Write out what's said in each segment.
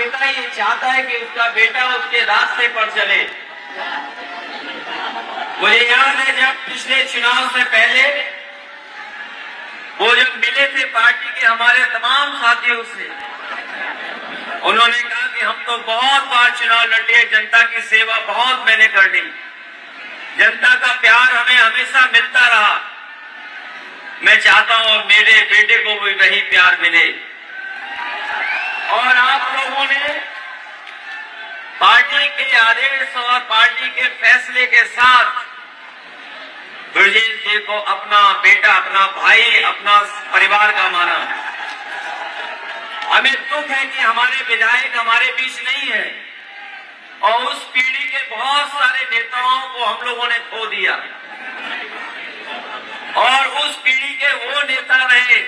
नेता ये चाहता है कि उसका बेटा उसके रास्ते पर चले। मुझे याद है जब पिछले चुनाव से पहले वो जब मिले थे पार्टी के हमारे तमाम साथियों से, उन्होंने कहा कि हम तो बहुत बार चुनाव लड़ लिए, जनता की सेवा बहुत मैंने कर ली, जनता का प्यार हमें हमेशा मिलता रहा। मैं चाहता हूं और मेरे बेटे को भी वही प्यार मिले। और आप लोगों ने पार्टी के आदेश और पार्टी के फैसले के साथ ब्रजेश जी को अपना बेटा, अपना भाई, अपना परिवार का माना। हमें दुख है कि हमारे विधायक हमारे बीच नहीं है और उस पीढ़ी के बहुत सारे नेताओं को हम लोगों ने खो दिया और उस पीढ़ी के वो नेता रहे।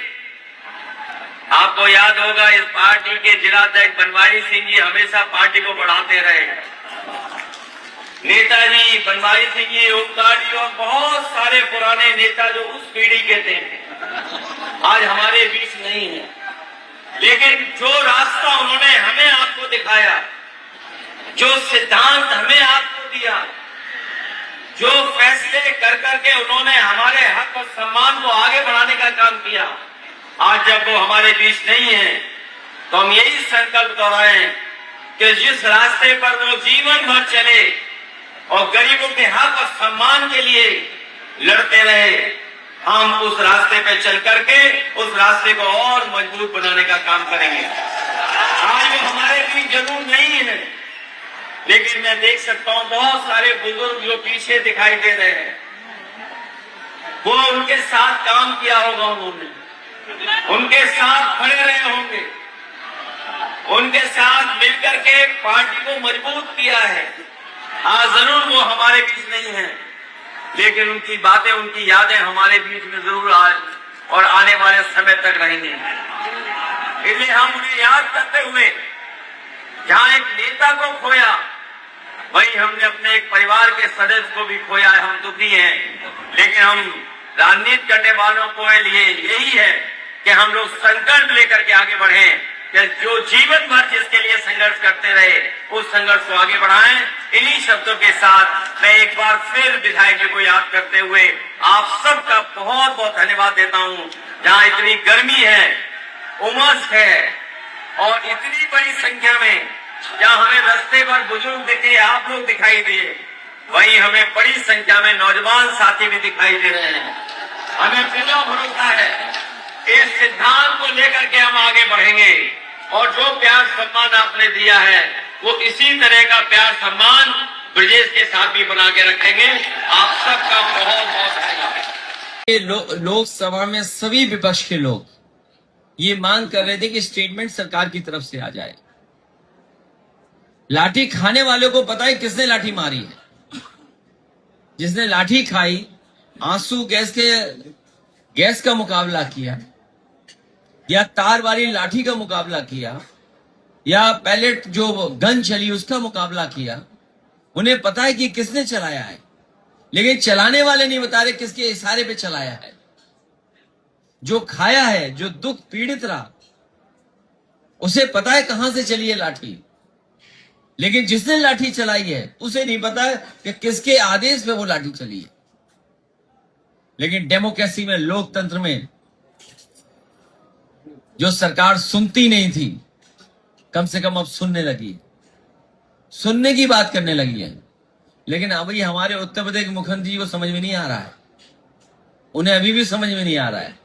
आपको याद होगा इस पार्टी के जिलाध्यक्ष बनवारी सिंह जी हमेशा पार्टी को बढ़ाते रहे। नेताजी बनवारी सिंह जी, ओमकार जी और बहुत सारे पुराने नेता जो उस पीढ़ी के थे आज हमारे बीच नहीं है। लेकिन जो रास्ता उन्होंने हमें आपको दिखाया, जो सिद्धांत हमें आपको दिया, जो फैसले कर करके उन्होंने हमारे हक और सम्मान को आगे बढ़ाने का काम किया, आज जब वो हमारे बीच नहीं है तो हम यही संकल्प दोहराएं कि जिस रास्ते पर वो जीवन भर चले और गरीबों के हक और सम्मान के लिए लड़ते रहे, हम उस रास्ते पे चल करके उस रास्ते को और मजबूत बनाने का काम करेंगे। आज वो हमारे बीच जरूर नहीं है, लेकिन मैं देख सकता हूं बहुत सारे बुजुर्ग जो पीछे दिखाई दे रहे हैं, वो उनके साथ काम किया होगा, उन्होंने उनके साथ खड़े रहे होंगे, उनके साथ मिलकर के पार्टी को मजबूत किया है। आज जरूर वो हमारे बीच नहीं है, लेकिन उनकी बातें, उनकी यादें हमारे बीच में जरूर आज और आने वाले समय तक रहेंगी। इसलिए हम उन्हें याद करते हुए जहां एक नेता को खोया, वहीं हमने अपने एक परिवार के सदस्य को भी खोया है। हम दुखी हैं, लेकिन हम राजनीति करने वालों को लिए यही है कि हम लोग संकल्प लेकर के आगे बढ़ें कि जो जीवन भर जिसके लिए संघर्ष करते रहे उस संघर्ष को आगे बढ़ाएं। इन्हीं शब्दों के साथ मैं एक बार फिर विधायक जी को याद करते हुए आप सबका बहुत बहुत धन्यवाद देता हूं। जहां इतनी गर्मी है, उमस है और इतनी बड़ी संख्या में जहां हमें रास्ते पर बुजुर्ग दिखे, आप लोग दिखाई दिए, वहीं हमें बड़ी संख्या में नौजवान साथी भी दिखाई दे रहे हैं। हमें पूरा भरोसा है इस सिद्धांत को लेकर के हम आगे बढ़ेंगे और जो प्यार सम्मान आपने दिया है वो इसी तरह का प्यार सम्मान ब्रजेश के साथ भी बना के रखेंगे। आप सबका बहुत बहुत धन्यवाद। लोकसभा में सभी विपक्ष के लोग ये मांग कर रहे थे कि स्टेटमेंट सरकार की तरफ से आ जाए। लाठी खाने वालों को पता है किसने लाठी मारी है। जिसने लाठी खाई, आंसू गैस का मुकाबला किया या तार वाली लाठी का मुकाबला किया या पैलेट जो गन चली उसका मुकाबला किया, उन्हें पता है कि किसने चलाया है, लेकिन चलाने वाले नहीं बता रहे किसके इशारे पे चलाया है। जो खाया है, जो दुख पीड़ित रहा, उसे पता है कहां से चली है लाठी, लेकिन जिसने लाठी चलाई है उसे नहीं पता है कि किसके आदेश पे वो लाठी चली है। लेकिन डेमोक्रेसी में, लोकतंत्र में जो सरकार सुनती नहीं थी, कम से कम अब सुनने लगी, सुनने की बात करने लगी है। लेकिन अभी हमारे उत्तर प्रदेश के मुख्यमंत्री को समझ में नहीं आ रहा है, उन्हें अभी भी समझ में नहीं आ रहा है,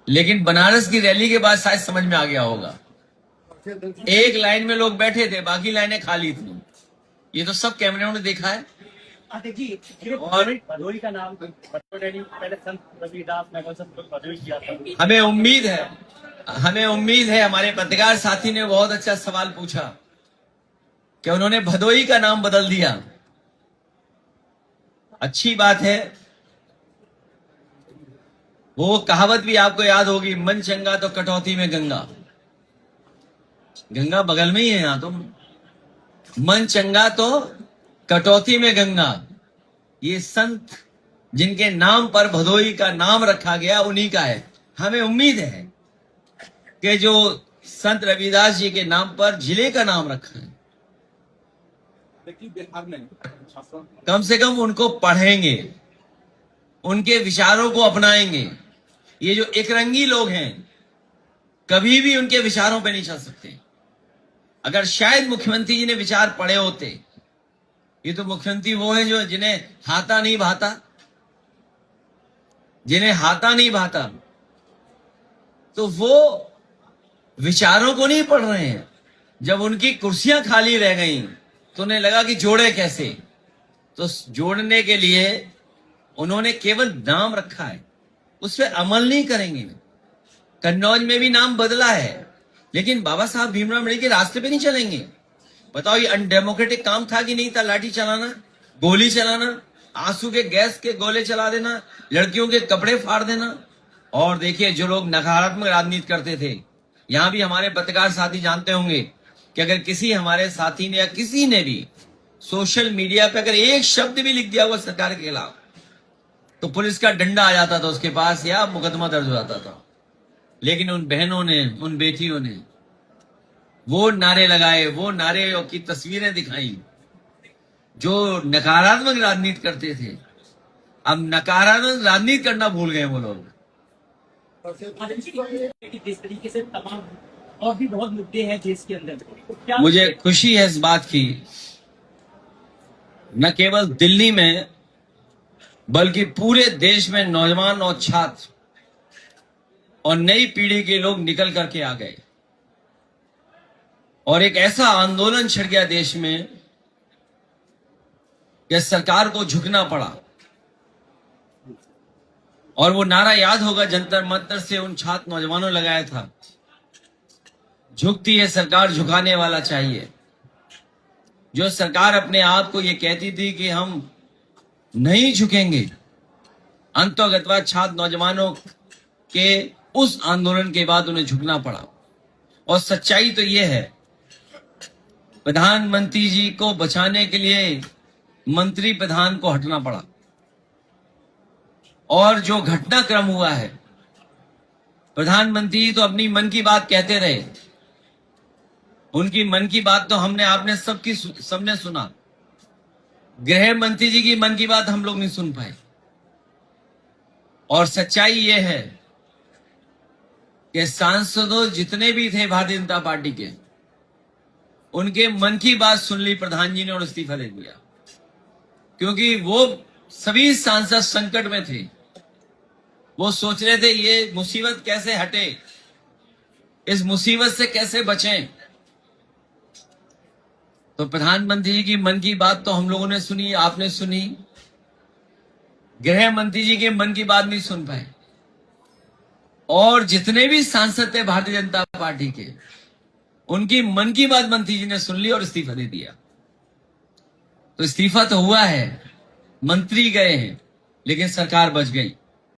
लेकिन बनारस की रैली के बाद शायद समझ में आ गया होगा। एक लाइन में लोग बैठे थे, बाकी लाइनें खाली थी। ये तो सब कैमरों ने देखा है। और भदोई का नाम पहले संत रविदास भदोई किया था। हमें उम्मीद है हमारे पत्रकार साथी ने बहुत अच्छा सवाल पूछा कि उन्होंने भदोई का नाम बदल दिया। अच्छी बात है। वो कहावत भी आपको याद होगी, मन चंगा तो कटौती में गंगा। गंगा बगल में ही है यहां, तो मन चंगा तो कटौती में गंगा। ये संत जिनके नाम पर भदोई का नाम रखा गया उन्हीं का है। हमें उम्मीद है कि जो संत रविदास जी के नाम पर जिले का नाम रखा है। कम से कम उनको पढ़ेंगे, उनके विचारों को अपनाएंगे। ये जो एकरंगी लोग हैं कभी भी उनके विचारों पे नहीं चल सकते। अगर शायद मुख्यमंत्री जी ने विचार पढ़े होते, ये तो मुख्यमंत्री वो है जो जिन्हें हाथा नहीं भाता, जिन्हें हाथा नहीं भाता, तो वो विचारों को नहीं पढ़ रहे हैं। जब उनकी कुर्सियां खाली रह गईं तो उन्हें लगा कि जोड़े कैसे, तो जोड़ने के लिए उन्होंने केवल नाम रखा है, उस पर अमल नहीं करेंगे। कन्नौज में भी नाम बदला है, लेकिन बाबा साहब भीमराव अम्बेडकर के रास्ते पे नहीं चलेंगे। बताओ ये अनडेमोक्रेटिक काम था कि नहीं था? लाठी चलाना, गोली चलाना, आंसू के गैस के गोले चला देना, लड़कियों के कपड़े फाड़ देना। और देखिए जो लोग नकारात्मक राजनीति करते थे, यहां भी हमारे पत्रकार साथी जानते होंगे कि अगर किसी हमारे साथी ने या किसी ने भी सोशल मीडिया पे अगर एक शब्द भी लिख दिया हुआ सरकार के खिलाफ, तो पुलिस का डंडा आ जाता था उसके पास या मुकदमा दर्ज हो जाता था। लेकिन उन बहनों ने, उन बेटियों ने वो नारे लगाए, वो नारे की तस्वीरें दिखाई। जो नकारात्मक राजनीति करते थे, अब नकारात्मक राजनीति करना भूल गए वो लोग। जिस तरीके से तमाम और भी बहुत मुद्दे हैं देश के अंदर, तो क्या मुझे खुशी है इस बात की, न केवल दिल्ली में बल्कि पूरे देश में नौजवान और छात्र और नई पीढ़ी के लोग निकल करके आ गए और एक ऐसा आंदोलन छिड़ गया देश में कि सरकार को झुकना पड़ा। और वो नारा याद होगा, जंतर मंतर से उन छात्र नौजवानों ने लगाया था, झुकती है सरकार, झुकाने वाला चाहिए। जो सरकार अपने आप को ये कहती थी कि हम नहीं झुकेंगे, अंतोगतवा छात्र नौजवानों के उस आंदोलन के बाद उन्हें झुकना पड़ा। और सच्चाई तो ये है, प्रधानमंत्री जी को बचाने के लिए मंत्री प्रधान को हटना पड़ा। और जो घटनाक्रम हुआ है, प्रधानमंत्री तो अपनी मन की बात कहते रहे, उनकी मन की बात तो हमने आपने सबने सुना। गृह मंत्री जी की मन की बात हम लोग नहीं सुन पाए। और सच्चाई यह है कि सांसदों जितने भी थे भारतीय जनता पार्टी के, उनके मन की बात सुन ली प्रधान जी ने और इस्तीफा दे दिया। क्योंकि वो सभी सांसद संकट में थे, वो सोच रहे थे ये मुसीबत कैसे हटे, इस मुसीबत से कैसे बचें। तो प्रधानमंत्री जी की मन की बात तो हम लोगों ने सुनी, आपने सुनी, गृह मंत्री जी के मन की बात नहीं सुन पाए। और जितने भी सांसद थे भारतीय जनता पार्टी के, उनकी मन की बात मंत्री जी ने सुन ली और इस्तीफा दे दिया। तो इस्तीफा तो हुआ है, मंत्री गए हैं, लेकिन सरकार बच गई।